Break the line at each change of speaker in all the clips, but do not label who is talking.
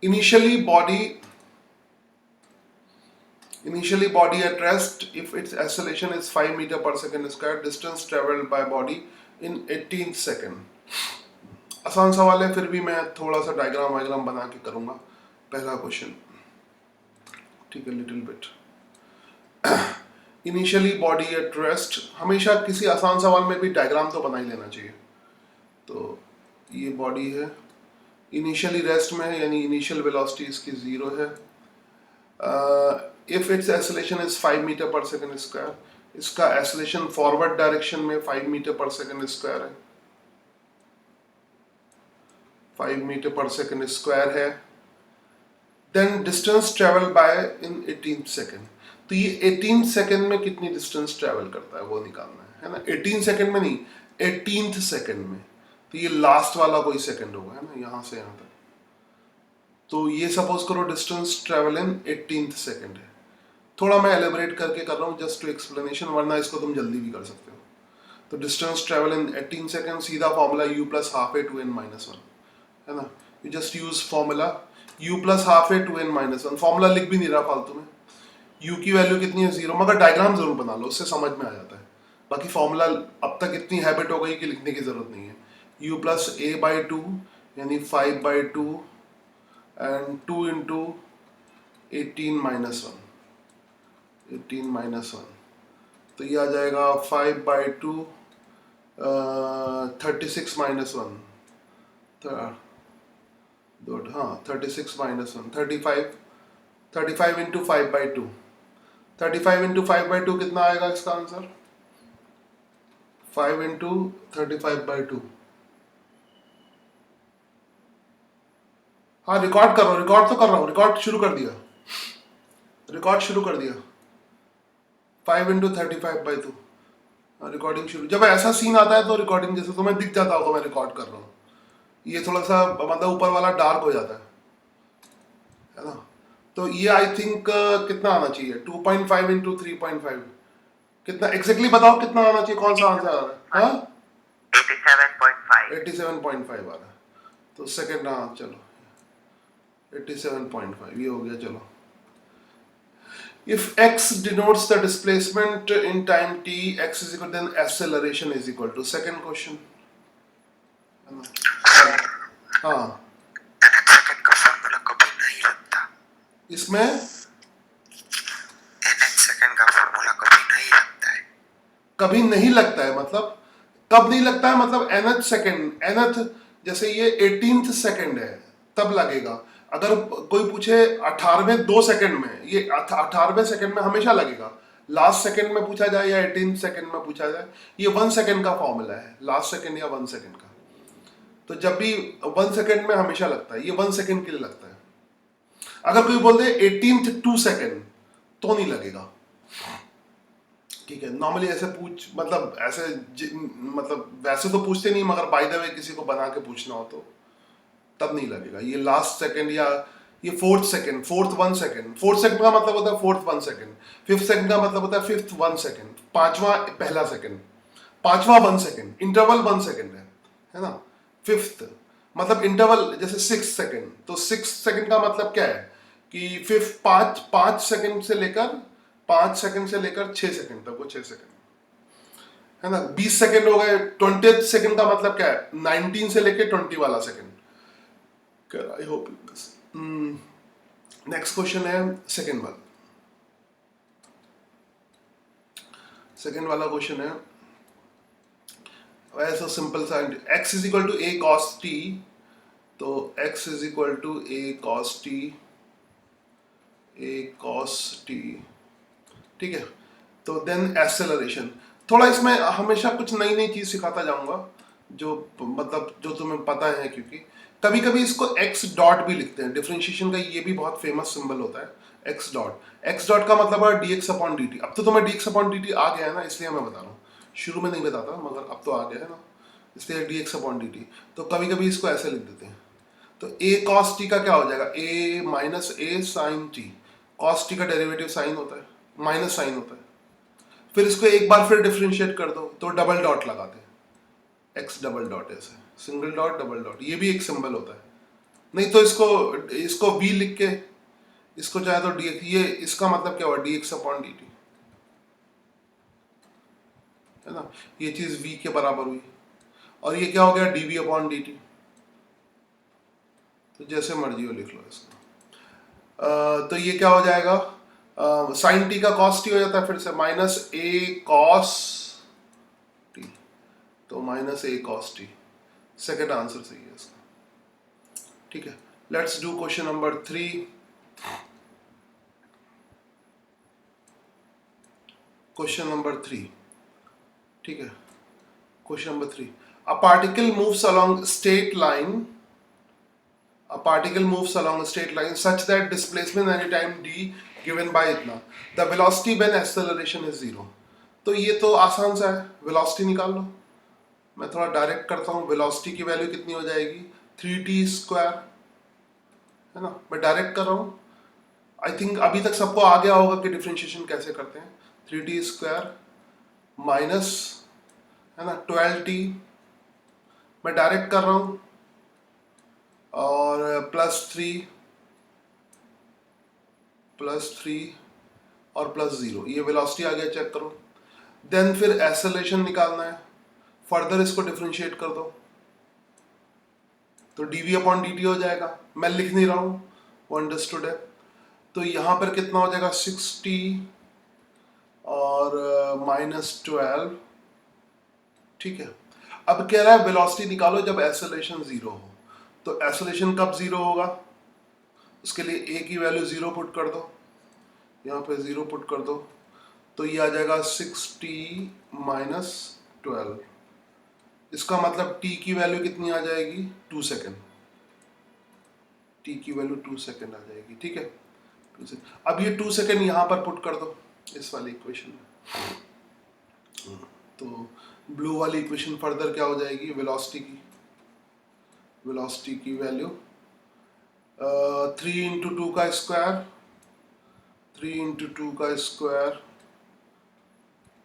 Initially body at rest if its acceleration is 5 meter per second square, distance traveled by body in 18th second. आसान सवाल है, फिर भी मैं थोड़ा सा डायग्राम बना के करूंगा. पहला क्वेश्चन, ठीक है, little bit. Initially body at rest, हमेशा किसी आसान सवाल में भी डायग्राम तो बना ही लेना चाहिए. तो ये बॉडी है, इनिशियली रेस्ट में है, यानी इनिशियल वेलोसिटी इसकी 0 है. If its acceleration is 5 metre per second square, इसका एक्सेलरेशन फॉरवर्ड डायरेक्शन में 5 मीटर पर सेकंड स्क्वायर है. 5 मीटर पर सेकंड स्क्वायर है. Then distance travel by in 18th second. तो ये 18th सेकंड में कितनी डिस्टेंस ट्रेवल करता है वो निकालना है ना. 18 सेकंड में नहीं, 18th सेकंड में. तो ये लास्ट वाला कोई सेकंड होगा, है ना, यहाँ से यहाँ तक. तो ये सपोज करो distance travel in 18th second है. थोड़ा मैं एलिब्रेट करके कर रहा हूँ जस्ट टू एक्सप्लेनेशन, वरना इसको तुम जल्दी भी कर सकते हो. तो डिस्टेंस ट्रेवल इन 18 सेकंड, सीधा फॉर्मूला u प्लस हाफ ए 2n माइनस 1, है ना. You just use formula u plus half A 2n minus 1. Formula लिख भी नहीं रहा फालतू में. u की वैल्यू कितनी है, 0. मगर डायग्राम जरूर बना लो, उससे समझ में आ जाता है. बाकी फॉर्मूला अब तक इतनी हैबिट हो गई कि लिखने की जरूरत नहीं है. u प्लस a बाई 2 यानी 5 by 2 and 2 into 18 minus 1, 18 minus 1. तो ये आ जाएगा 5 बाई 2, 36 माइनस 1, हाँ 36 minus 1, 35 into 5 by 2. 35 into 5 by 2 कितना आएगा इसका आंसर? 5 into 35 by 2. हाँ रिकॉर्ड कर रहा हूँ, रिकॉर्ड तो कर रहा हूँ, रिकॉर्ड शुरू कर दिया. 5 इंटू 35 बाई 2. रिकॉर्डिंग शुरू. जब ऐसा सीन आता है तो रिकॉर्डिंग जैसे तुम्हें दिख जाता होगा मैं रिकॉर्ड कर रहा हूँ. ये थोड़ा सा मतलब ऊपर वाला डार्क हो जाता है ना. तो ये आई थिंक कितना आना चाहिए, 2.5 इंटू 3.5. कितना एग्जैक्टली बताओ कितना आना चाहिए, कौन सा आंसर आ रहा है? हाँ 87.5 आ रहा है. तो सेकंड, हाँ चलो 87.5 ये हो गया. चलो, if x denotes the displacement in time t, x is equal, then acceleration is equal to. Second question. हाँ
सेकंड का फॉर्मूला कभी नहीं लगता
इसमें.
nth सेकंड का फॉर्मूला कभी नहीं लगता है.
कभी नहीं लगता है मतलब कब नहीं लगता है, मतलब nth सेकंड, nth जैसे ये 18th सेकंड है तब लगेगा. अगर कोई पूछे 18वें 2 सेकंड में, ये 18वें सेकंड में हमेशा लगेगा. लास्ट सेकंड में पूछा जाए या 18th सेकंड में पूछा जाए, ये 1 सेकंड का फॉर्मूला है, लास्ट सेकंड या 1 सेकंड का. तो जब भी 1 सेकंड में हमेशा लगता है, ये 1 सेकंड के लिए लगता है. अगर कोई बोल दे 18th 2 सेकंड तो नहीं लगेगा. ठीक है, नॉर्मली ऐसे पूछ मतलब ऐसे मतलब वैसे तो पूछते नहीं, मगर बाय द वे किसी को बना के पूछना हो तो तब नहीं लगेगा. ये लास्ट सेकंड या ये 4th second, 4th 1 second. 4th second का मतलब होता है 4th 1 सेकंड. 5th सेकंड का मतलब होता है 5th 1 सेकंड. 5वां पहला सेकंड, 5वां 1 सेकंड, इंटरवल 1 सेकंड है ना. 5th मतलब इंटरवल जैसे 6 सेकंड, तो 6 सेकंड का मतलब क्या है कि 5th 5 सेकंड से लेकर 5 सेकंड से लेकर 6 सेकंड तक, वो 6 सेकंड है ना. 20 सेकंड हो गए. 20th सेकंड का मतलब क्या है, 19 से लेकर 20 वाला second. I hope this. Next question है सेकंड वाला. सेकंड वाला क्वेश्चन है ऐसा सिंपल सा, x is equal to a cos t. तो x is equal to a cos t, a cos t. ठीक है. तो देन एक्सेलरेशन. थोड़ा इसमें हमेशा कुछ नई नई चीज सिखाता जाऊंगा जो मतलब जो तुम्हें पता है, क्योंकि कभी कभी इसको x डॉट भी लिखते हैं. डिफरेंशिएशन का ये भी बहुत फेमस सिंबल होता है x डॉट. x डॉट का मतलब है dx अपॉन dt. अब तो तुम्हें dx अपॉन dt आ गया है ना, इसलिए मैं बता रहा हूँ. शुरू में नहीं बताता मगर अब तो आ गया है ना, इसलिए dx अपॉन dt. तो कभी कभी इसको ऐसे लिख देते हैं. तो a cos t का क्या हो जाएगा, a minus a sin t. cos t का डेरिवेटिव साइन होता है, माइनस साइन होता है. फिर इसको एक बार फिर डिफरेंशिएट कर दो तो डबल डॉट लगाते हैं, x डबल डॉट, ऐसे सिंगल डॉट डबल डॉट. ये भी एक सिंबल होता है, नहीं तो इसको इसको v लिख के इसको चाहे तो dx, ये इसका मतलब क्या हुआ, dx अपॉन dt, है ना, ये चीज v के बराबर हुई, और ये क्या हो गया, dv अपॉन dt। तो जैसे मर्जी हो लिख लो इसको। तो ये क्या हो जाएगा, साइन टी का कॉस टी हो जाता है, फिर से माइनस ए कॉस टी, तो माइनस ए कॉस टी, सेकेंड आंसर सही है इसका। ठीक है, let's do question number 3। Question number 3, ठीक है, question number 3, a particle moves along straight line, a particle moves along a straight line such that displacement anytime d given by इतना, the velocity when acceleration is 0। तो ये तो आसान सा है, velocity निकाल लो। मैं थोड़ा डायरेक्ट करता हूँ, वेलोसिटी की वैल्यू कितनी हो जाएगी, 3t², है ना, मैं डायरेक्ट कर रहा हूँ। आई थिंक अभी तक सबको आ गया होगा कि डिफ्रेंशिएशन कैसे करते हैं। 3t² माइनस, है ना, 12t, मैं डायरेक्ट कर रहा हूँ, और +3 और +0, ये वेलोसिटी आ गया, चेक करो। देन फिर एक्सेलरेशन निकालना है, फर्दर इसको डिफरेंशिएट कर दो, तो dv अपॉन dt हो जाएगा, मैं लिख नहीं रहा हूँ, वो अंडरस्टूड है। तो यहाँ पर कितना हो जाएगा, 6t और -12, ठीक है। अब कह रहा है वेलोसिटी निकालो जब एक्सेलरेशन 0 हो, तो एक्सेलरेशन कब 0 होगा, उसके लिए a की वैल्यू 0 पुट कर दो, यहाँ पे 0 पुट कर दो, तो ये आ जाएगा 6t - 12। इसका मतलब t की वैल्यू कितनी आ जाएगी, 2 सेकेंड, t की वैल्यू 2 सेकेंड आ जाएगी, ठीक है। 2 सेकेंड, अब ये 2 सेकेंड यहाँ पर पुट कर दो इस वाली इक्वेशन में, तो ब्लू वाली इक्वेशन फर्दर क्या हो जाएगी, वेलोसिटी की वैल्यू 3 × 2 का स्क्वायर, 3 × 2 का स्क्वायर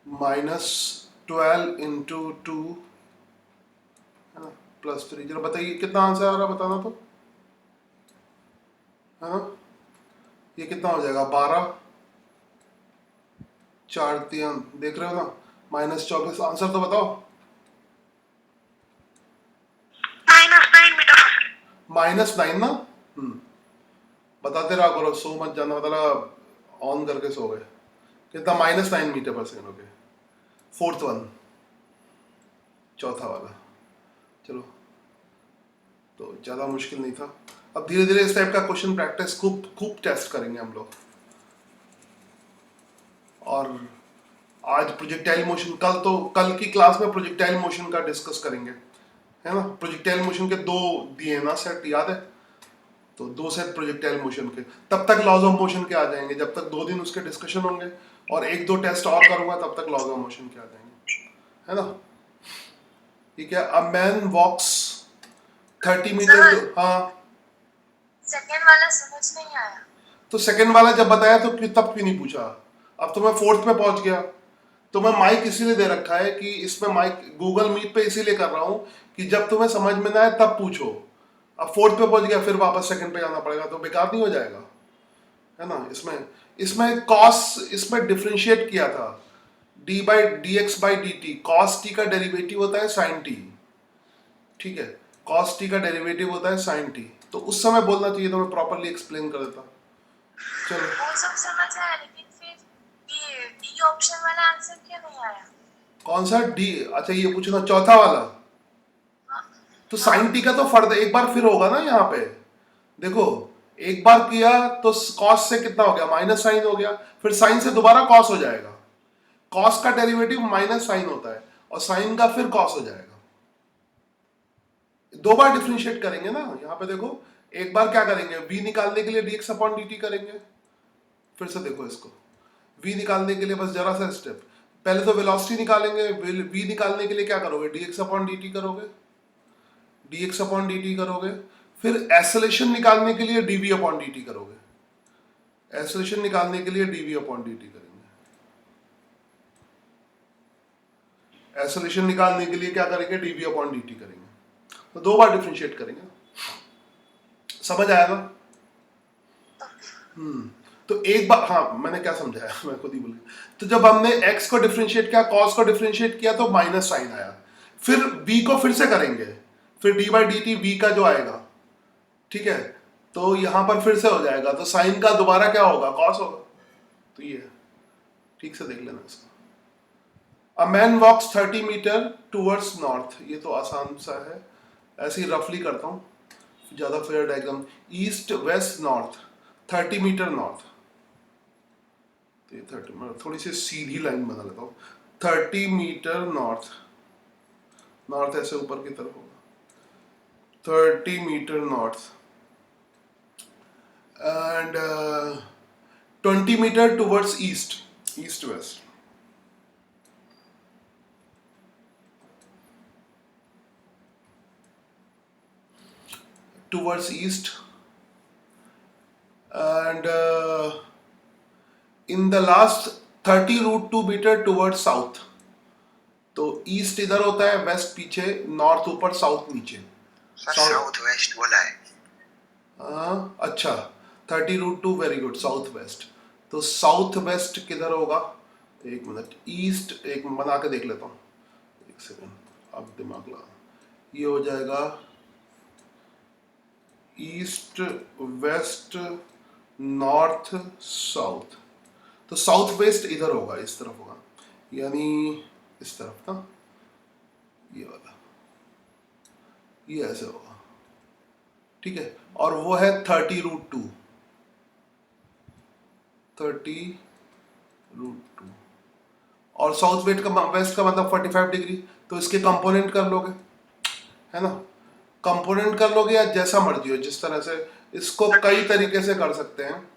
-12 × 2, है ना, +3। जरा बताइए कितना आंसर आ रहा, बताना तो, है ना, ये कितना हो जाएगा, 12, 4 3, देख रहे हो ना, -24। आंसर तो बताओ, -9 ना। बताते रहा करो, सो मत जाना, मतलब ऑन करके सो गए। कितना, -9 मीटर पर सेकेंड हो गया, फोर्थ वन, चौथा वाला। चलो, तो ज़्यादा मुश्किल नहीं था। अब धीरे धीरे इस टाइप का क्वेश्चन प्रैक्टिस खूब टेस्ट करेंगे हम लोग। और आज प्रोजेक्टाइल मोशन, कल की क्लास में प्रोजेक्टाइल मोशन का डिस्कस करेंगे, है ना। प्रोजेक्टाइल मोशन के 2 दिए ना सेट, याद है, तो 2 सेट प्रोजेक्टाइल मोशन के। तब तक लॉज ऑफ मोशन के आ जाएंगे, जब तक 2 दिन उसके डिस्कशन होंगे, और 1-2 टेस्ट और करूंगा, तब तक लॉज ऑफ मोशन के आ जाएंगे, है ना। ठीक है, अ मैन वॉक्स 30 मीटर, हाँ।
सेकंड वाला समझ नहीं आया।
तो सेकंड वाला जब बताया तो तब क्यों नहीं पूछा, अब तो मैं फोर्थ पे पहुंच गया। तो मैं माइक इसीलिए दे रखा है कि इसमें माइक गूगल मीट पे इसीलिए कर रहा हूँ कि जब तुम्हें समझ में ना आए तब पूछो। अब फोर्थ पे पहुंच गया, फिर वापस सेकंड पे जाना पड़ेगा, तो बेकार नहीं हो जाएगा, है ना। इसमें कॉस, इसमें डिफ्रेंशिएट किया था, dx/dt, कॉस टी का डेरिवेटिव होता है साइन टी, ठीक है, कॉस टी का डेरिवेटिव होता है साइन टी। तो उस समय बोलना चाहिए, तो मैं प्रॉपरली एक्सप्लेन कर देता। चलो,
वो सब समझ आया, लेकिन फिर ये डी ऑप्शन वाला आंसर क्यों नहीं आया?
कौन सा डी, अच्छा ये पूछना, चौथा वाला। तो साइन टी का तो फर्द एक बार फिर होगा ना, यहाँ पे देखो, एक बार किया तो कॉस से कितना हो गया, माइनस साइन हो गया, फिर साइन से दोबारा कॉस हो जाएगा। कॉस का डेरिवेटिव माइनस साइन होता है, और साइन का फिर कॉस हो जाएगा। 2 बार डिफरेंशिएट करेंगे ना, यहाँ पे देखो, एक बार क्या करेंगे, v निकालने के लिए dx अपॉन dt करेंगे। फिर से देखो इसको, v निकालने के लिए बस जरा सा स्टेप, पहले तो वेलोसिटी निकालेंगे, v निकालने के लिए क्या करोगे, dx अपॉन dt करोगे, dx अपॉन dt करोगे, फिर एक्सेलरेशन निकालने के लिए dv अपॉन dt करोगे, एक्सेलरेशन निकालने के लिए dv अपॉन dt करेंगे, एक्सेलरेशन निकालने के लिए क्या करेंगे, dv अपॉन dt करेंगे। तो 2 बार डिफरेंशिएट करेंगे। समझ आया ना? तो एक बार, हाँ मैंने क्या समझाया मैं खुद ही भूल गया। तो जब हमने x को डिफरेंशिएट किया, cos को डिफरेंशिएट किया तो माइनस साइन आया। फिर v को फिर से करेंगे, फिर D by D T v का जो आएगा, ठीक है, तो यहां पर फिर से हो जाएगा, तो साइन का दोबारा क्या होगा, cos होगा। तो ये है, ठीक से देख लेना इसको। अ मैन वॉक्स 30 मीटर टूवर्ड्स नॉर्थ, ये तो आसान सा है, ऐसे ही रफली करता हूँ, ज़्यादा fair diagram. East west north, 30 metre north, तो ये 30, मैं थोड़ी सी सीधी लाइन बना लेता हूँ। 30 मीटर नॉर्थ, नॉर्थ ऐसे ऊपर की तरफ होगा, 30 metre north and 20 metre towards east, east west. towards east and in the last 30 root 2 meter towards south। तो ईस्ट इधर होता है, वेस्ट पीछे, नॉर्थ ऊपर, साउथ नीचे।
सर साउथ वेस्ट बोला है।
अच्छा, 30 root 2, very good, south west. तो साउथ वेस्ट किधर होगा, एक मिनट, ईस्ट, एक बना के देख लेता हूँ, एक सेकंड, अब दिमाग लगा। ये हो जाएगा ईस्ट वेस्ट नॉर्थ साउथ, तो साउथ वेस्ट इधर होगा, इस तरफ होगा, यानी इस तरफ ना, ये वाला, ये ऐसे होगा, ठीक है। और वो है 30 रूट 2, 30 रूट 2, और साउथ वेस्ट का मतलब 45 डिग्री। तो इसके कंपोनेंट कर लोगे, है ना, कंपोनेंट कर लोगे या जैसा मर्जी हो, जिस तरह से, इसको कई तरीके से कर सकते हैं।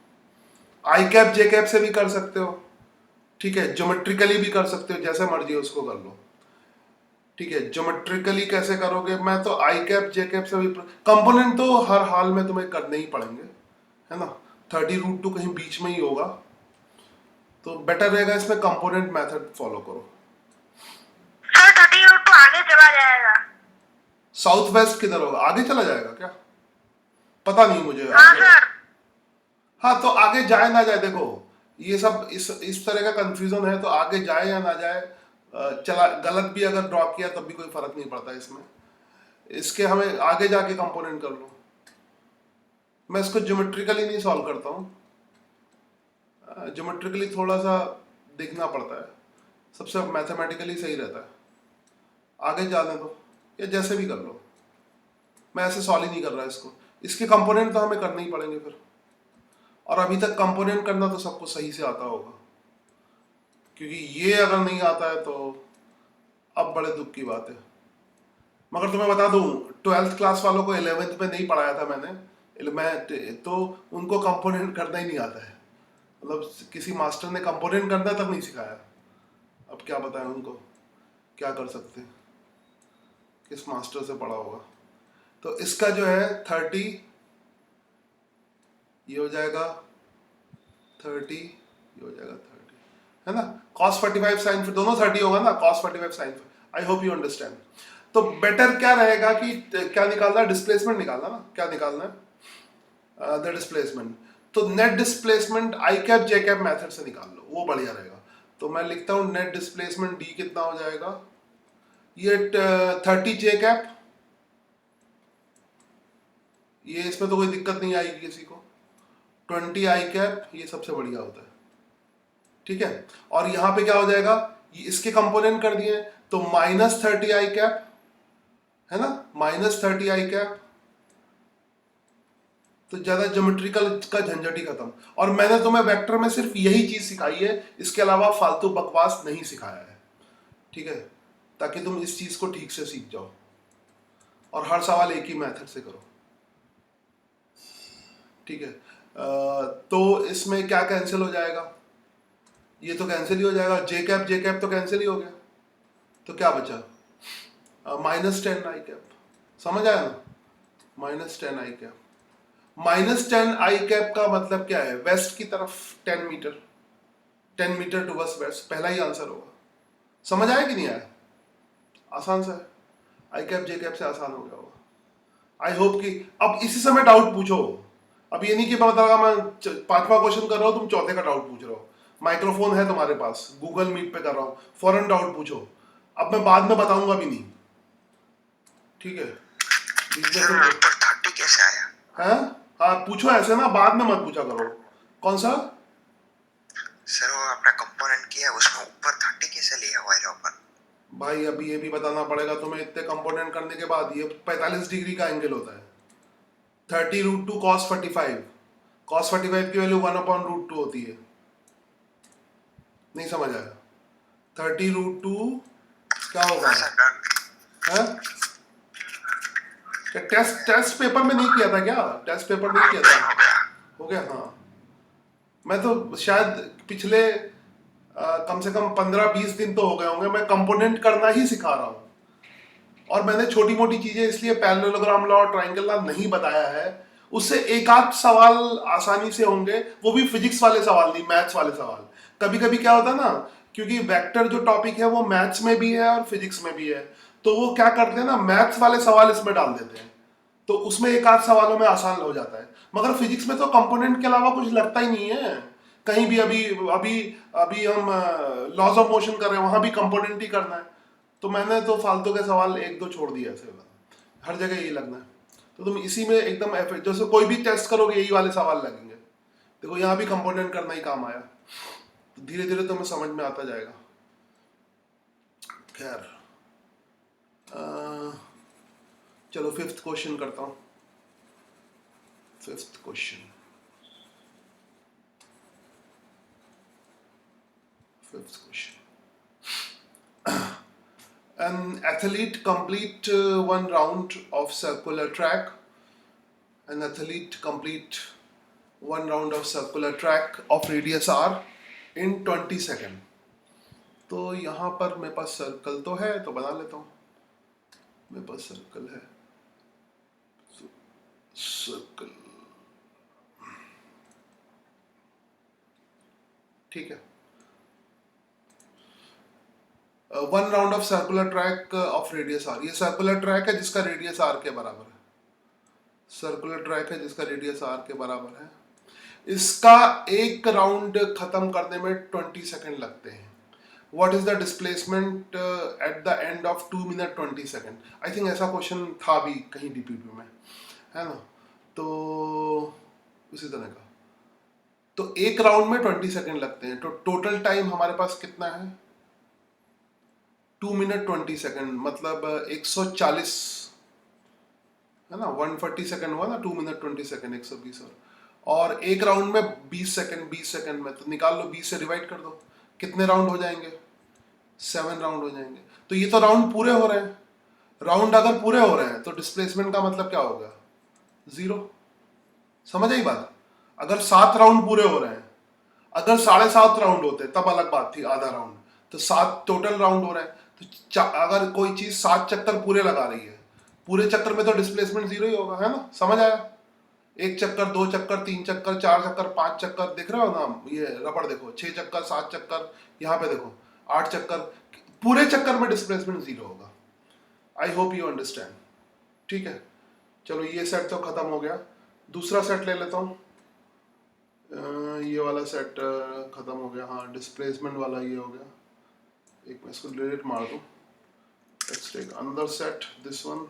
आई कैप जे कैप से भी कर सकते हो, ठीक है, ज्योमेट्रिकली भी कर सकते हो, जैसे मर्जी हो उसको कर लो, ठीक है। ज्योमेट्रिकली कैसे करोगे, मैं तो आई कैप जे कैप से भी, कंपोनेंट तो हर हाल में तुम्हें करने ही पड़ेंगे, है ना। 30 रूट 2 कहीं बीच में ही होगा, तो बेटर रहेगा इसमें कंपोनेंट मेथड फॉलो करो।
सर 30 रूट तो आगे चला जाएगा।
साउथ वेस्ट किधर होगा, आगे चला जाएगा क्या, पता नहीं मुझे।
हाँ सर।
हाँ तो आगे जाए ना जाए, देखो ये सब इस तरह का कंफ्यूजन है, तो आगे जाए या ना जाए, चला गलत भी अगर ड्रॉ किया तब भी कोई फर्क नहीं पड़ता इसमें, इसके हमें आगे जाके कंपोनेंट कर लो। मैं इसको ज्योमेट्रिकली नहीं सॉल्व करता हूँ, ज्योमेट्रिकली थोड़ा सा देखना पड़ता है, सबसे मैथमेटिकली सही रहता है। आगे जाने दो या जैसे भी कर लो, मैं ऐसे सॉल्व ही नहीं कर रहा इसको, इसके कंपोनेंट तो हमें करने ही पड़ेंगे फिर। और अभी तक कंपोनेंट करना तो सबको सही से आता होगा, क्योंकि ये अगर नहीं आता है तो अब बड़े दुख की बात है। मगर तुम्हें बता दूं, 12th क्लास वालों को 11th में नहीं पढ़ाया था मैंने, तो उनको कंपोनेंट करना ही नहीं आता है, मतलब किसी मास्टर ने कंपोनेंट करना तक नहीं सिखाया। अब क्या बताएं उनको, क्या कर सकते हैं, किस मास्टर से पढ़ा होगा। तो इसका जो है 30, ये हो जाएगा 30, ये हो जाएगा 30, है ना। cos 45 sin, फिर दोनों 30 होगा ना, cos 45 sin। I hope you understand. तो बेटर क्या रहेगा कि क्या निकालना है, डिस्प्लेसमेंट निकालना ना, क्या निकालना है, द डिस्प्लेसमेंट। तो net displacement I cap J cap method से निकाल लो, वो बढ़िया रहेगा। तो मैं लिखता हूँ नेट डिस्प्लेसमेंट डी कितना हो जाएगा, ये 30 जे कैप, ये इसमें तो कोई दिक्कत नहीं आएगी किसी को, 20 आई कैप, ये सबसे बढ़िया होता है, ठीक है। और यहाँ पे क्या हो जाएगा, ये इसके कंपोनेंट कर दिए, तो -30 आई कैप, है ना, -30 आई कैप। तो ज्यादा ज्योमेट्रिकल का झंझट ही खत्म। और मैंने तुम्हें वेक्टर में सिर्फ यही चीज सिखाई है, इसके अलावा फालतू बकवास नहीं सिखाया है, ठीक है, ताकि तुम इस चीज को ठीक से सीख जाओ और हर सवाल एक ही मेथड से करो, ठीक है। तो इसमें क्या कैंसिल हो जाएगा, ये तो कैंसिल ही हो जाएगा, जे कैप तो कैंसिल ही हो गया, तो क्या बचा, -10 आई कैप। समझ आया ना, -10 आई कैप। -10 आई कैप का मतलब क्या है, वेस्ट की तरफ 10 मीटर, 10 मीटर टू वेस्ट, पहला ही आंसर होगा। समझ आया कि नहीं आया, आसान सा है, आई कैप जे कैप से आसान हो गया होगा। आई होप कि अब इसी समय डाउट पूछो। अब ये नहीं कि मैं बता रहा मैं पांचवा क्वेश्चन कर रहा हूँ, तुम चौथे का डाउट पूछ रहे हो। माइक्रोफोन है तुम्हारे पास, गूगल मीट पे कर रहा हूँ, फौरन डाउट पूछो। अब मैं बाद में बताऊंगा भी नहीं, ठीक है? बीच में
सर
तुम
ऊपर 30 कैसे आया?
हैं? हाँ पूछो ऐसे ना, बाद में मत पूछा करो। कौन सा?
सर वो अपना कंपोनेंट किया है, उसमें ऊपर 30 कैसे लिया हुआ है ऊपर?
भाई अभी ये भी बताना पड़ेगा तुम्हें, इतने कंपोनेंट करने के बाद। ये 45 डिग्री का एंगल होता है। 30√2 cos 45, cos 45 की वैल्यू 1/√2 होती है। नहीं समझ आया? 30√2 क्या होगा?
हाँ सर डन।
है? क्या टेस्ट टेस्ट पेपर में नहीं किया था क्या? टेस्ट पेपर नहीं किया था?
हो गया।
हो गया, हाँ। मैं तो शायद पिछले कम से कम 15-20 दिन तो हो गए होंगे मैं कंपोनेंट करना ही सिखा रहा हूँ। और मैंने छोटी मोटी चीजें इसलिए पैरेललोग्राम लॉ, ट्रायंगल लॉ नहीं बताया है, उससे एक आध सवाल आसानी से होंगे, वो भी फिजिक्स वाले सवाल नहीं, मैथ्स वाले सवाल। कभी कभी क्या होता है ना, क्योंकि वेक्टर जो टॉपिक है वो मैथ्स में भी है और फिजिक्स में भी है, तो वो क्या करते हैं ना, मैथ्स वाले सवाल इसमें डाल देते हैं, तो उसमें एक आध सवालों में आसान हो जाता है। मगर फिजिक्स में तो कंपोनेंट के अलावा कुछ लगता ही नहीं है कहीं भी। अभी अभी अभी हम लॉज ऑफ मोशन कर रहे हैं, वहां भी कंपोनेंट ही करना है। तो मैंने तो फालतू के सवाल एक दो छोड़ दिया ऐसे, हर जगह यही लगना है। तो तुम इसी में एकदम जैसे कोई भी टेस्ट करोगे यही वाले सवाल लगेंगे। देखो यहाँ भी कंपोनेंट करना ही काम आया, तो धीरे धीरे तुम्हें समझ में आता जाएगा। खैर चलो फिफ्थ क्वेश्चन करता हूँ। Fifth question, fifth question. An athlete complete one round of circular track. An athlete complete one round of circular track of radius r in 20 second. तो यहाँ पर मेरे पास सर्कल तो है, तो बना लेता हूँ। मेरे पास सर्कल है, सर्कल, ठीक है। One round of circular track of radius R. ये सर्कुलर ट्रैक है जिसका रेडियस आर के बराबर है। सर्कुलर ट्रैक है जिसका रेडियस आर के बराबर है। इसका एक राउंड खत्म करने में 20 सेकेंड लगते हैं। What is the displacement at the end of 2 minute 20 second. I think ऐसा क्वेश्चन था भी कहीं डीपीपी में, है ना? तो उसी तरह का, तो एक राउंड में 20 सेकेंड लगते हैं, तो टोटल टाइम हमारे पास कितना है? 2 मिनट 20 सेकेंड, मतलब 140, है ना? 140 सेकेंड हुआ ना, 2 मिनट 20 सेकेंड 120। और एक राउंड में 20 सेकेंड, 20 सेकेंड में तो निकाल लो, 20 से डिवाइड कर दो, कितने राउंड हो जाएंगे? 7 राउंड हो जाएंगे। तो ये तो राउंड पूरे हो रहे हैं। राउंड अगर पूरे हो रहे हैं तो डिस्प्लेसमेंट का मतलब क्या होगा? 0। समझ आई बात? अगर 7 राउंड पूरे हो रहे हैं, अगर 7.5 राउंड होते तब अलग बात थी, आधा राउंड। तो 7 टोटल राउंड हो रहे हैं, तो अगर कोई चीज 7 चक्कर पूरे लगा रही है, पूरे चक्कर में तो डिस्प्लेसमेंट 0 ही होगा, है ना? समझ आया? एक चक्कर, 2 चक्कर, 3 चक्कर, 4 चक्कर, 5 चक्कर, दिख रहा हो ना ये रबड़? देखो 6 चक्कर, 7 चक्कर, यहाँ पे देखो 8 चक्कर, पूरे चक्कर में डिस्प्लेसमेंट 0 होगा। आई होप यू अंडरस्टैंड, ठीक है? चलो ये सेट तो खत्म हो गया। दूसरा सेट ले लेता हूँ। ये वाला सेट खत्म हो गया, हाँ। डिस्प्लेसमेंट वाला ये हो गया। एक मैं इसको डिलीट मार दूँ। Let's take another set, this one.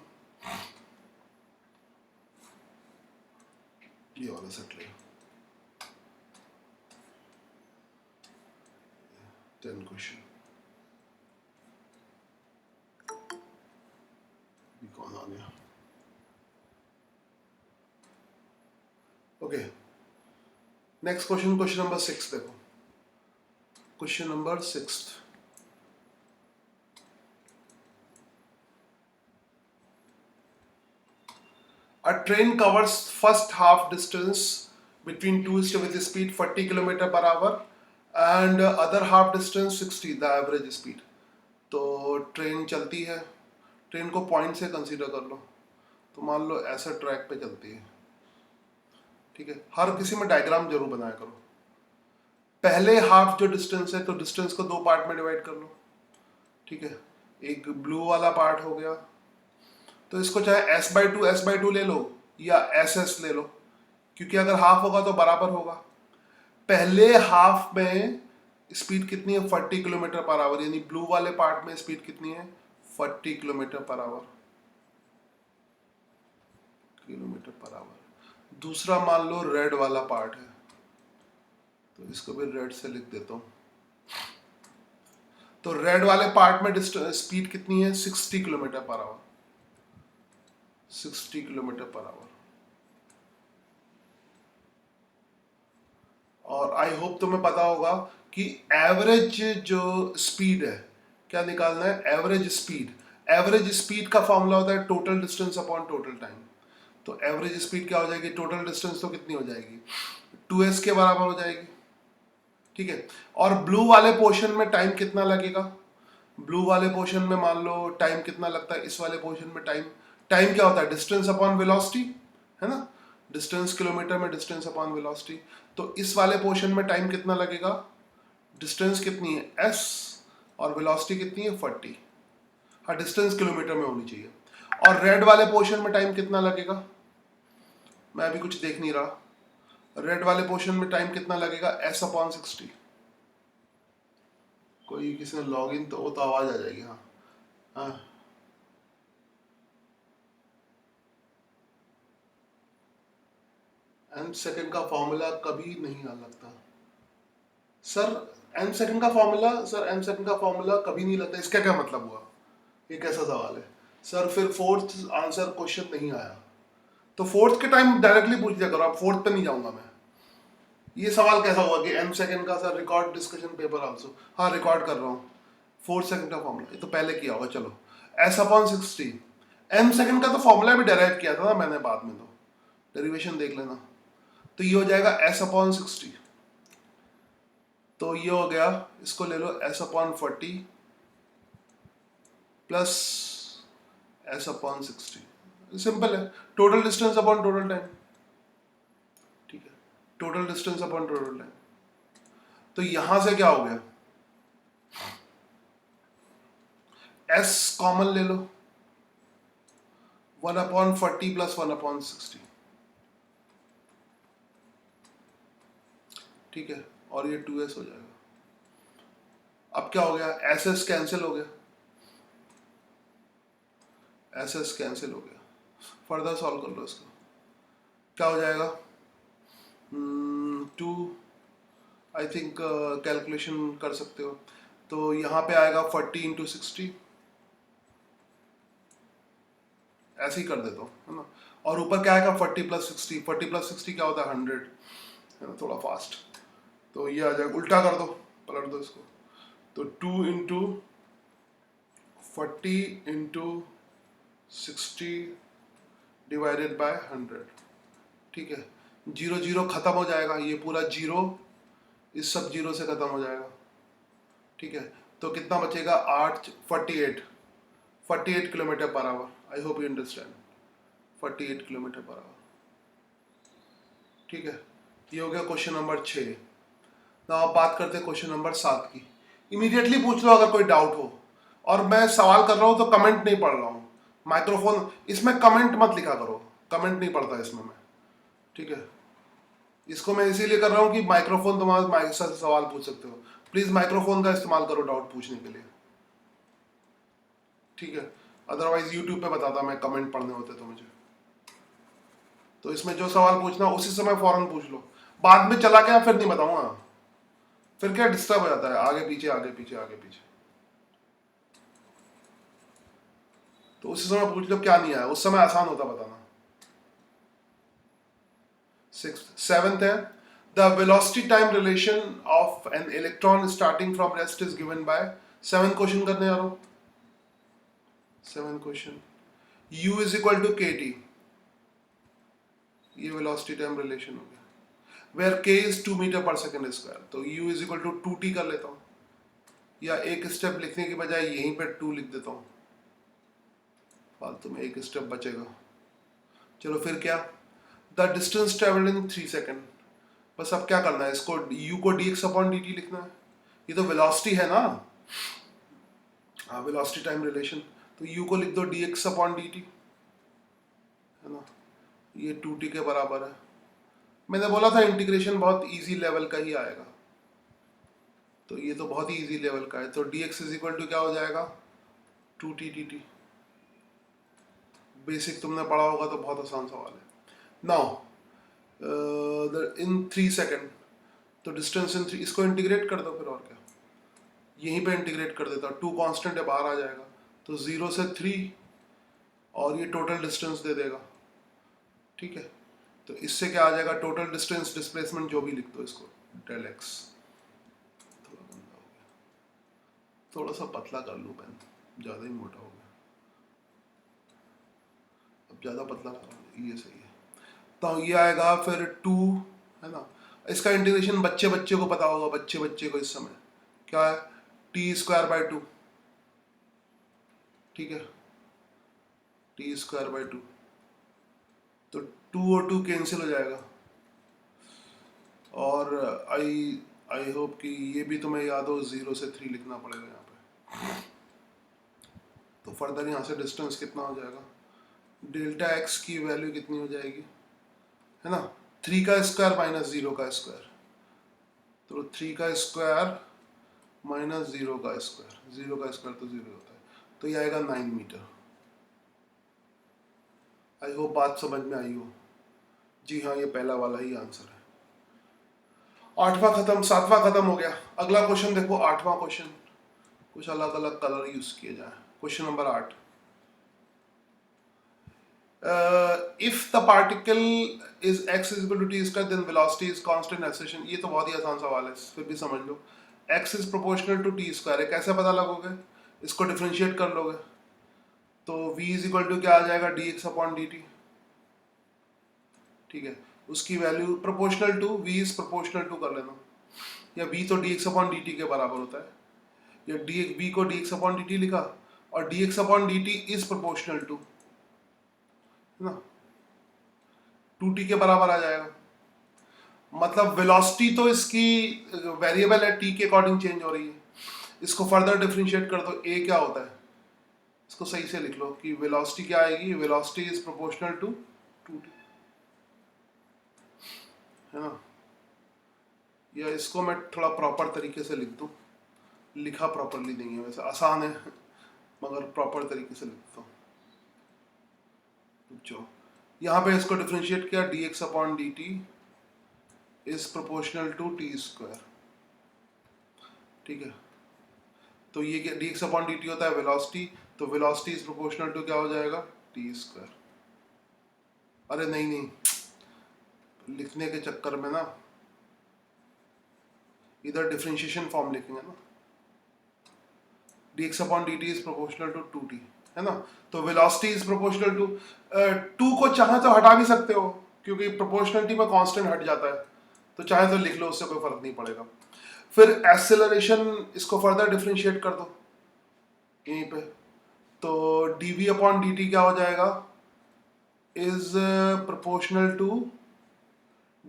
ये वाला सेट ले, 10 क्वेश्चन। कौन आ गया? Okay, next question, question number 6 देखो। Question number 6, a train covers first half distance between two with speed 40 km per hour and other half distance 60, the average speed। तो train चलती है, ट्रेन को point से consider कर लो। तो मान लो ऐसा ट्रैक पे चलती है, ठीक है? हर किसी में डायग्राम जरूर बनाया करो। पहले हाफ जो डिस्टेंस है, तो डिस्टेंस को 2 पार्ट में डिवाइड कर लो, ठीक है? एक ब्लू वाला पार्ट हो गया तो इसको चाहे s/2 ले लो या ss ले लो, क्योंकि अगर हाफ होगा तो बराबर होगा। पहले हाफ में स्पीड कितनी है 40 किलोमीटर पर आवर, यानी ब्लू वाले पार्ट में स्पीड कितनी है 40 किलोमीटर पर आवर। दूसरा मान लो रेड वाला पार्ट है, तो इसको भी रेड से लिख देता हूं। तो रेड वाले पार्ट में स्पीड कितनी है 60 kilometre per our, 60 kilometre per our. और आई होप तुम्हें पता होगा कि एवरेज जो स्पीड है, क्या निकालना है एवरेज स्पीड। एवरेज स्पीड का फॉर्मूला होता है total distance upon total time. तो एवरेज स्पीड क्या हो जाएगी, टोटल डिस्टेंस तो कितनी हो जाएगी 2s के बराबर हो जाएगी, ठीक है। और ब्लू वाले पोर्शन में टाइम कितना लगेगा, ब्लू वाले पोर्शन में मान लो टाइम कितना लगता है, इस वाले पोर्शन में टाइम क्या होता है डिस्टेंस अपॉन वेलोसिटी, है ना, डिस्टेंस किलोमीटर में डिस्टेंस अपॉन वेलोसिटी। तो इस वाले पोर्शन में टाइम कितना लगेगा, डिस्टेंस कितनी है s और वेलोसिटी कितनी है 40, हाँ डिस्टेंस किलोमीटर में होनी चाहिए। और रेड वाले पोर्शन में टाइम कितना लगेगा, मैं अभी कुछ देख नहीं रहा, रेड वाले पोर्शन में टाइम कितना लगेगा s/60। कोई किसी ने लॉग इन तो वो तो आवाज आ जाएगी, हाँ एन सेकंड का फॉर्मूला कभी नहीं आ लगता सर, एन सेकंड का फॉर्मूला, सर एन सेकंड का फॉर्मूला कभी नहीं लगता, इसका क्या मतलब हुआ, ये कैसा सवाल है सर। फिर फोर्थ आंसर क्वेश्चन नहीं आया, तो फोर्थ के टाइम डायरेक्टली पूछ दिया करो, आप फोर्थ पे नहीं जाऊंगा मैं। ये सवाल कैसा हुआ कि एन सेकंड का sir record discussion paper also, हाँ रिकॉर्ड कर रहा हूँ। 4 सेकंड का फॉर्मूला ये तो पहले किया होगा, चलो s/60। एन सेकंड का तो फॉर्मूला भी डेराइव किया था ना मैंने बाद में, तो डेरिवेशन देख लेना। तो ये हो जाएगा s/60, तो ये हो गया, इसको ले लो s/40 प्लस s/60, सिंपल है, total distance upon total time, ठीक है, total distance upon total time. तो यहां से क्या हो गया, s कॉमन ले लो, 1/40 प्लस 1/60, ठीक है, और ये 2s हो जाएगा। अब क्या हो गया, ss कैंसिल हो गया, ss कैंसिल हो गया। फर्दर सॉल्व कर लो इसको, क्या हो जाएगा 2, आई थिंक कैलकुलेशन कर सकते हो। तो यहाँ पे आएगा 40 × 60, ऐसे ही कर देता हूँ, है ना। और ऊपर क्या आएगा 40 + 60, 40 + 60 क्या होता है 100, है ना, थोड़ा फास्ट। तो ये आ जाएगा, उल्टा कर दो, पलट दो इसको, तो 2 × 40 × 60 डिवाइडेड बाय 100, ठीक है। 0 0 खत्म हो जाएगा, ये पूरा 0 इस सब 0 से खत्म हो जाएगा, ठीक है। तो कितना बचेगा 48 kilometre per our. I hope you understand, 48 kilometre per our, ठीक है। ये हो गया क्वेश्चन नंबर 6। ना आप बात करते हैं क्वेश्चन नंबर 7 की। इमीडिएटली पूछ लो अगर कोई डाउट हो, और मैं सवाल कर रहा हूँ तो कमेंट नहीं पढ़ रहा हूँ, माइक्रोफोन, इसमें कमेंट मत लिखा करो, कमेंट नहीं पढ़ता इसमें मैं, ठीक है। इसको मैं इसीलिए कर रहा हूँ कि माइक्रोफोन तुम्हारे साथ सवाल पूछ सकते हो, प्लीज माइक्रोफोन का इस्तेमाल करो डाउट पूछने के लिए, ठीक है। अदरवाइज यूट्यूब पे बताता मैं कमेंट पढ़ने होते तो मुझे। तो इसमें जो सवाल पूछना उसी समय फौरन पूछ लो, बाद में चला गया फिर नहीं बताऊंगा, फिर क्या डिस्टर्ब हो जाता है, आगे पीछे आगे पीछे आगे पीछे। तो उसी समय पूछ लो क्या नहीं आया, उस समय आसान होता बताना। 7th है, the velocity time relation of an electron starting from rest is given by. 7 question करने आ रहा हूं, 7 क्वेश्चन, u = kT, ये वेलोसिटी टाइम रिलेशन हो गया, वेयर k is 2 मीटर पर सेकेंड स्क्वायर। तो u = 2t कर लेता हूं, या एक स्टेप लिखने की बजाय यहीं पे 2 लिख देता हूं, फालतू में एक स्टेप बचेगा। चलो फिर क्या, the distance travelled in 3 second. बस अब क्या करना है, इसको u को dx/dt लिखना है, ये तो वेलोसिटी है ना, हाँ वेलोसिटी टाइम रिलेशन, तो u को लिख दो dx/dt, है ना, ये 2t के बराबर है। मैंने बोला था इंटीग्रेशन बहुत इजी लेवल का ही आएगा, तो ये तो बहुत ही इजी लेवल का है। तो dx इज इक्वल टू क्या हो जाएगा, 2t dt। बेसिक तुमने पढ़ा होगा तो बहुत आसान सवाल है। नाउ इन 3 सेकेंड, तो डिस्टेंस इन 3, इसको इंटीग्रेट कर दो फिर, और क्या, यहीं पे इंटीग्रेट कर देता हूँ, 2 कांस्टेंट है बाहर आ जाएगा, तो 0 से 3 और ये टोटल डिस्टेंस दे देगा। ठीक है, तो इससे क्या आ जाएगा, टोटल डिस्टेंस डिस्प्लेसमेंट जो भी लिख दो इसको, डेल एक्स। थोड़ा गंदा हो गया, थोड़ा सा पतला कर लूँ पेन, ज़्यादा ही मोटा हो गया, अब ज़्यादा पतला कर लूँ, ये सही है। तो ये आएगा फिर 2, है ना, इसका इंटीग्रेशन बच्चे बच्चे को पता होगा, बच्चे बच्चे को इस समय क्या है, t² 2, ठीक है, t²/2, तो 2 और 2 कैंसिल हो जाएगा। और आई होप कि ये भी तुम्हें याद हो, 0 से 3 लिखना पड़ेगा यहाँ पे। तो फर्दर यहाँ से डिस्टेंस कितना हो जाएगा, डेल्टा एक्स की वैल्यू कितनी हो जाएगी, है ना, 3 का स्क्वायर माइनस 0 का स्क्वायर, तो 3 का स्क्वायर माइनस 0 का स्क्वायर, 0 का स्क्वायर तो 0 होता है, तो ये आएगा 9 मीटर। आई होप बात समझ में आई हो। जी हाँ, ये पहला वाला ही आंसर है। 8वां खत्म, 7वां खत्म हो गया। अगला क्वेश्चन देखो, 8वां क्वेश्चन, कुछ अलग अलग कलर यूज किए जाए। Question number 8, if the particle is x is equal to t square then velocity is constant acceleration. ये तो बहुत ही आसान सवाल है, फिर भी समझ लो। x is proportional to t square है, कैसे पता लगोगे, इसको डिफरेंशिएट कर लोगे, तो v इज इक्वल टू क्या आ जाएगा, dx/dt। ठीक है, उसकी value proportional to v is proportional to कर लेना, या v तो dx/dt के बराबर होता है, या v को dx/dt लिखा, और dx/dt इज प्रोपोर्शनल टू, है ना, 2t के बराबर आ जाएगा। मतलब वेलोसिटी तो इसकी वेरिएबल है, t के अकॉर्डिंग चेंज हो रही है। इसको फर्दर डिफरेंशिएट कर दो, a क्या होता है, इसको सही से लिख लो कि वेलोसिटी क्या आएगी, velocity is proportional to 2t, है ना। या इसको मैं थोड़ा प्रॉपर तरीके से लिख दूं, लिखा प्रॉपरली नहीं है वैसे, आसान है मगर प्रॉपर तरीके से लिखता हूँ। जो यहाँ पे इसको डिफरेंशिएट किया, dx/dt is proportional to t square. ठीक है, तो ये क्या, dx/dt होता है वेलोसिटी, तो वेलोसिटी इज प्रोपोर्शनल टू क्या हो जाएगा, t स्क्वायर। अरे नहीं नहीं, लिखने के चक्कर में ना इधर डिफरेंशिएशन फॉर्म लिखेंगे ना, dx/dt is proportional to 2t, है ना। तो वेलोसिटी इज प्रोपोर्शनल टू 2 को चाहे तो हटा भी सकते हो, क्योंकि प्रोपोर्शनलिटी में कांस्टेंट हट जाता है, तो चाहे तो लिख लो, उससे कोई फर्क नहीं पड़ेगा। फिर एक्सेलरेशन, इसको फर्दर डिफरेंशिएट कर दो यहीं पे, तो dv/dt क्या हो जाएगा, is proportional to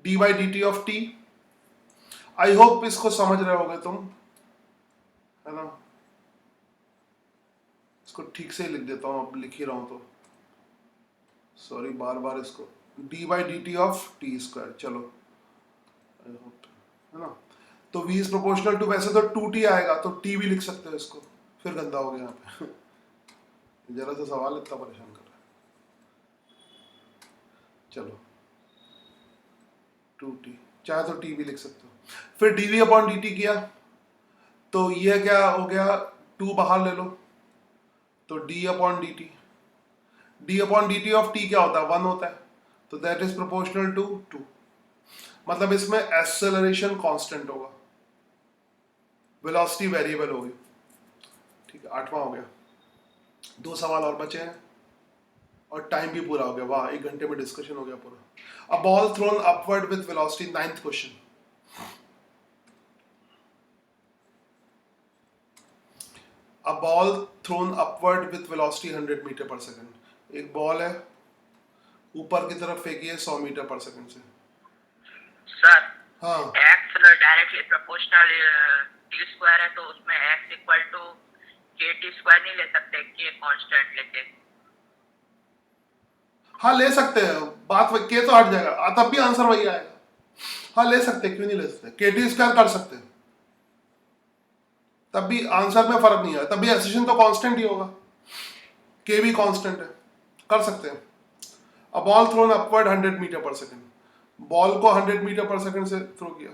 d/dt of t। I hope इसको समझ रहे होगे तुम, है ना। इसको ठीक से ही लिख देता हूँ, अब लिख ही रहा हूँ तो सॉरी, बार बार इसको d/dt ऑफ t स्क्वायर, चलो आई होप, है ना। तो v इज प्रोपोर्शनल टू, वैसे तो 2t आएगा, तो t भी लिख सकते हो इसको, फिर गंदा हो गया यहाँ पे जरा सा सवाल इतना परेशान कर रहा है। चलो 2t, चाहे तो t भी लिख सकते हो। फिर dv/dt किया, तो ये क्या हो गया, 2 बाहर ले लो, तो d/dt, d/dt ऑफ t क्या होता है, 1 होता है, तो दैट इज प्रोपोर्शनल टू 2। मतलब इसमें एक्सेलरेशन कांस्टेंट होगा, वेलोसिटी वेरिएबल होगी। ठीक है, 8वां हो गया। 2 सवाल और बचे हैं और टाइम भी पूरा हो गया। वाह, 1 घंटे में डिस्कशन हो गया पूरा। A ball thrown upward with velocity, 9th question. A ball thrown upward with velocity 100 metre per second. एक बॉल है, ऊपर की तरफ फेंकी है 100 मीटर पर सेकंड से।
सर,
हाँ,
x directly proportional t square है, तो उसमें x equal to kt square नहीं ले सकते, k कांस्टेंट लेके।
हाँ ले सकते हैं, बात के तो हट जाएगा, तब भी आंसर वही आएगा। हाँ ले सकते हैं, क्यों नहीं ले सकते, KT स्क्वायर कर सकते हैं, तब भी आंसर में फर्क नहीं आया, तब भी एसेशन तो कांस्टेंट ही होगा, K भी कांस्टेंट है, कर सकते हैं। A ball thrown upward 100 metre per second, ball को 100 मीटर पर सेकंड से थ्रो किया,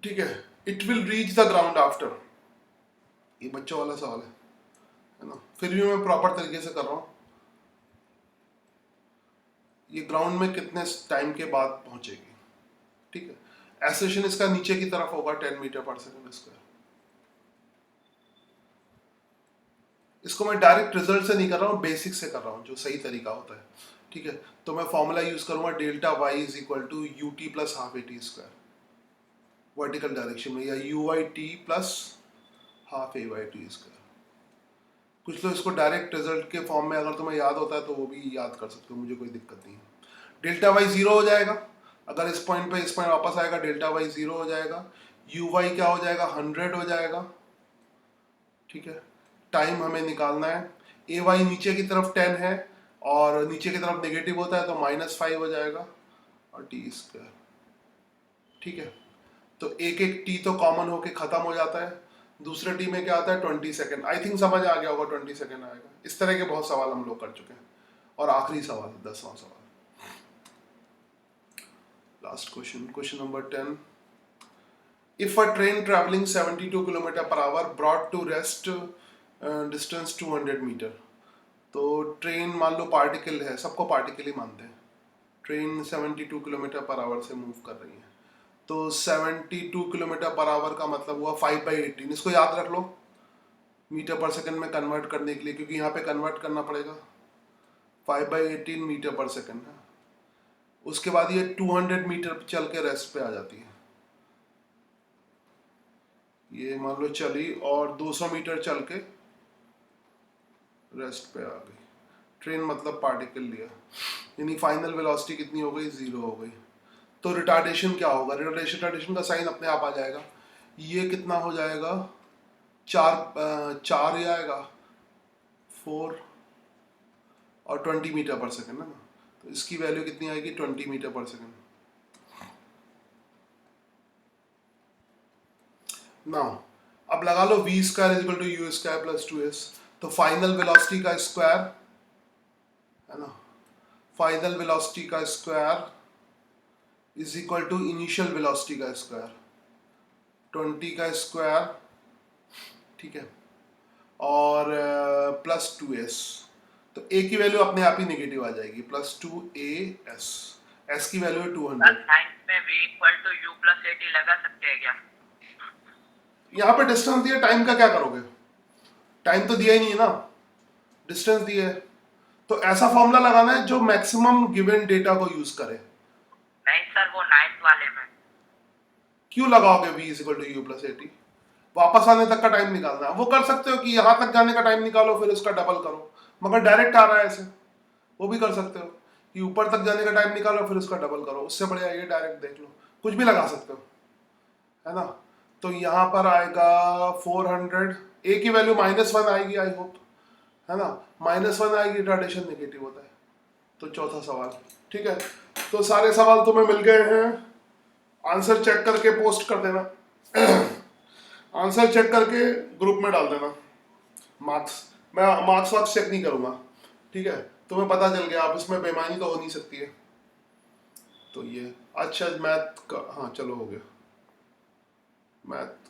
ठीक है, it will reach the ground after, ये बच्चों वाला सवाल है ना, फिर भी मैं प्रॉपर तरीके से कर रहा हूँ। ये ग्राउंड में कितने टाइम के बाद पहुंचेगी, ठीक है। एसेशन इसका नीचे की तरफ होगा 10 मीटर पर सेकंड स्क्वायर। इसको मैं डायरेक्ट रिजल्ट से नहीं कर रहा हूँ, बेसिक से कर रहा हूँ, जो सही तरीका होता है, ठीक है। तो मैं फॉर्मूला यूज करूंगा delta y is equal to u t plus half a t square vertical direction में, या u y t plus half a y t square. कुछ लोग इसको डायरेक्ट रिजल्ट के फॉर्म में अगर तुम्हें याद होता है तो वो भी याद कर सकते हो, मुझे कोई दिक्कत नहीं है। डेल्टा वाई 0 हो जाएगा, अगर इस पॉइंट पे इस पॉइंट वापस आएगा डेल्टा वाई 0 हो जाएगा, यू वाई क्या हो जाएगा 100 हो जाएगा, ठीक है। टाइम हमें निकालना है, ए वाई नीचे की तरफ 10 है और नीचे की तरफ नेगेटिव होता है तो -5 हो जाएगा और टी स्क्वायर, ठीक है। तो एक एक टी तो कॉमन होके खत्म हो जाता है, दूसरे टी में क्या आता है 20 सेकेंड, आई थिंक समझ आ गया होगा 20 सेकेंड आएगा। इस तरह के बहुत सवाल हम लोग कर चुके हैं। और आखिरी सवाल 10वां सवाल, last question, question number 10, if a train travelling 72 kilometre per hour brought to rest distance 200 metre, तो ट्रेन मान लो पार्टिकल है, सबको पार्टिकल ही मानते हैं, ट्रेन 72 किलोमीटर पर आवर से मूव कर रही है, तो 72 किलोमीटर पर आवर का मतलब हुआ 5/18, इसको याद रख लो मीटर पर सेकंड में कन्वर्ट करने के लिए, क्योंकि यहाँ पे कन्वर्ट करना पड़ेगा, 5/18 मीटर पर सेकंड है। उसके बाद ये 200 मीटर चल के रेस्ट पे आ जाती है, ये मान लो चली और 200 मीटर चल के रेस्ट पे आ गई, ट्रेन मतलब पार्टिकल लिया, यानी फाइनल वेलोसिटी कितनी हो गई 0 हो गई। तो रिटार्डेशन क्या होगा, रिटार्डेशन का साइन अपने आप आ जाएगा, ये कितना हो जाएगा 4 ही आएगा 4 और 20 मीटर पर सेकंड है ना, तो इसकी वैल्यू कितनी आएगी 20 मीटर पर सेकंड। नाउ अब लगा लो v square is equal to u square plus 2s, तो फाइनल वेलोसिटी का स्क्वायर है ना, फाइनल वेलोसिटी का square is equal to initial velocity का स्क्वायर, 20 का स्क्वायर, ठीक है, और प्लस 2s, तो a की वैल्यू अपने आप ही नेगेटिव आ जाएगी, प्लस 2as, s की वैल्यू है 200।
साइंस में v equal to u plus at लगा सकते हैं क्या?
यहाँ पे डिस्टेंस दिया, टाइम का क्या करोगे, टाइम तो दिया ही नहीं है ना, डिस्टेंस दिया है, तो ऐसा फॉर्मूला लगाना है जो मैक्सिमम गिवन डेटा को यूज करे।
नहीं सर, वो 9th वाले में।
क्यों लगाओगे v is equal to u plus a t, वापस आने तक का टाइम निकालना है, वो कर सकते हो कि यहाँ तक जाने का टाइम निकालो फिर उसका डबल करो, मगर डायरेक्ट आ रहा है ऐसे, वो भी कर सकते हो कि ऊपर तक जाने का टाइम निकालो फिर उसका डबल करो, उससे बढ़िया ये डायरेक्ट देख लो, कुछ भी लगा सकते हो, है ना। तो यहाँ पर आएगा 400, a की वैल्यू -1 आएगी आई होप, है ना, -1 आएगी, रिटार्डेशन नेगेटिव होता है। तो चौथा सवाल, ठीक है, तो सारे सवाल तुम्हें मिल गए हैं, आंसर चेक करके पोस्ट कर देना आंसर चेक करके ग्रुप में डाल देना, मार्क्स मैं मार्क्स वार्क्स चेक नहीं करूँगा, ठीक है, तुम्हें पता चल गया, अब इसमें बेईमानी तो हो नहीं सकती है। तो ये अच्छा मैथ का, हाँ चलो हो गया, मैथ